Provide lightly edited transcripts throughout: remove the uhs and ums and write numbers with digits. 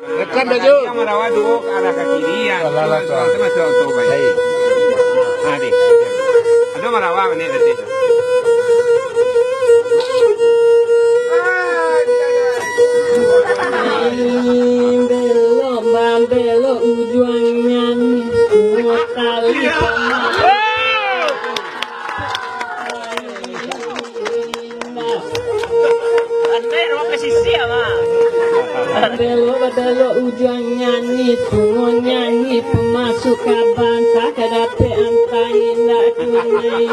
Dekat maju. Yang merawat dulu ke arah ke kiri ya. Masih auto baik. Adik. Ada merawat ini nanti. Belok ujungnya semua tali belok ujungnya nih semua nyanyi pemasuk kaban tak kedape antain nak tunai.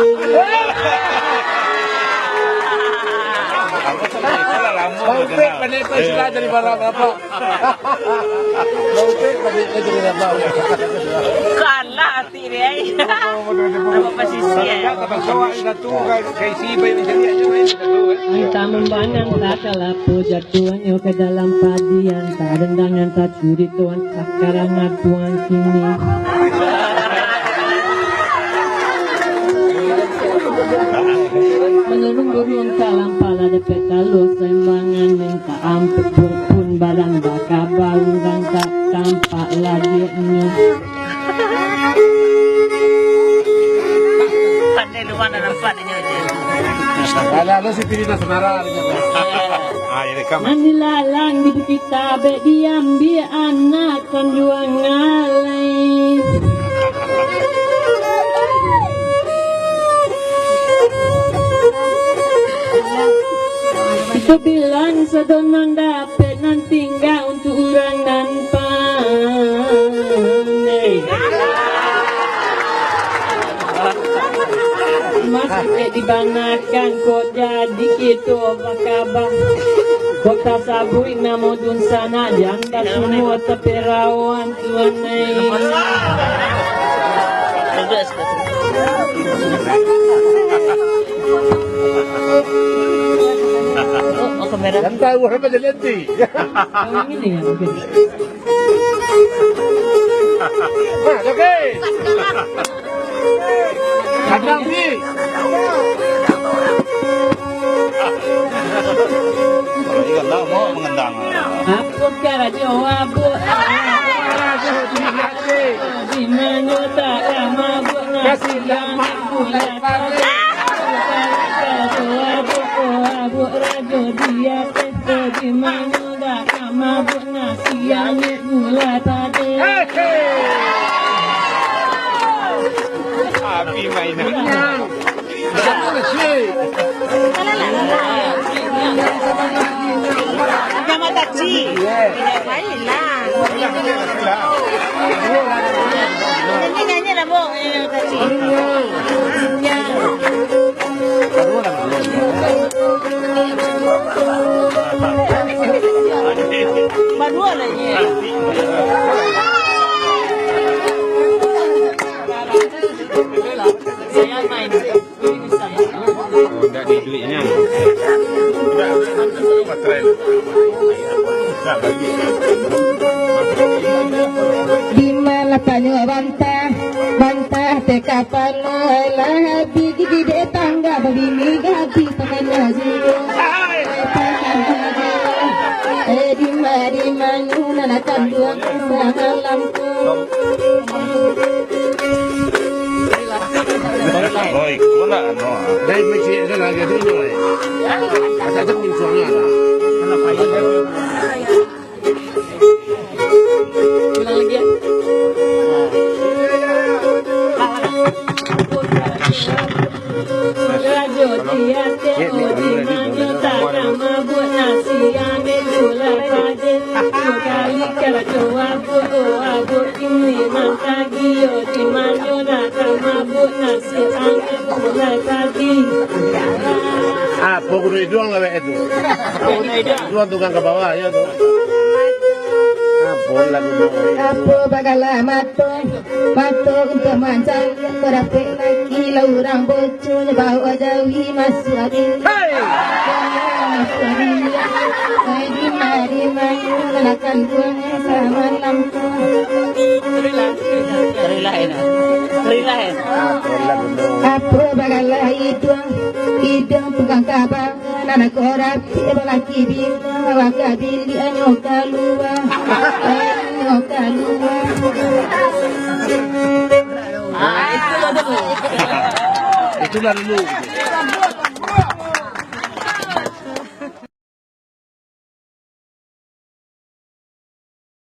Bangpek pandai pesilat dari barang apa? Bangpek pandai dari apa? Kalah hati dia. Apa posisi ya? Kapag sawa satu kay sibay menjadi aja main satu. Ang tamang banang tak kalapo jatuhan yo ke dalam padian tak rendangan tak curi tuan sakarangan tuan sini. Menurung burung kalang pala depet kalau sembangan minta ampun pun barang baka barang tak tampak lagi ini. Pandai luar dan nampak dia je. Kalau si Pirina Senara. Manilalang di kita be diambil anak konjuang ngalai. Itu bilang sedonon dapat nan tinggal untuk orang nan pandai. Masih dibanakan kok jadi gitu apa kabar? Kota sabui namo dun sana janda semua tapi rawan tuan Oh, kamera. Yang tahu apa jadi nanti. Yang ini ya mungkin. Nah, oke. Kadang ni. Kalau ikan tak mau mengendang. Apa cara jawab? Di mana tak mabuk Kasih lama bulan pagi. Abu rajo dia testo di mana dah mabuk nasi yang gula tadi. Api mainan. Satu lagi. Nama taksi. Baik lah. Ini nyanyi lah bu, taksi. Badua lagi. Saya main. Enggak di duitnya. Di mana tanya bantah te kapan lah gigi de tangga beli migati pakainya zero di mana nana kandung sama lampu. Oi, kuna ano? Dari masih ada lagi tu ni. Ada tu minsuangnya. Ulang lagi ya. Rajo dia teo di mana tak mabuk nasi yang gula tadi. Kali kalau abu ini mantagi yo di mana tak mabuk nasi yang gula tadi. Ah, pokok itu doang lah itu. Dua tukang ke bawah ya tu. Bola Apa bagalah mato untuk mancal kerapik lagi laurang bocor bawa jauhi masuk adil. Di mana kenakan buangnya sama lampu. Terilahin. Apa bagalah hidung tukang kabar nana korapi laki bina wakabili anyokalua anyokalua. Itu baru dulu.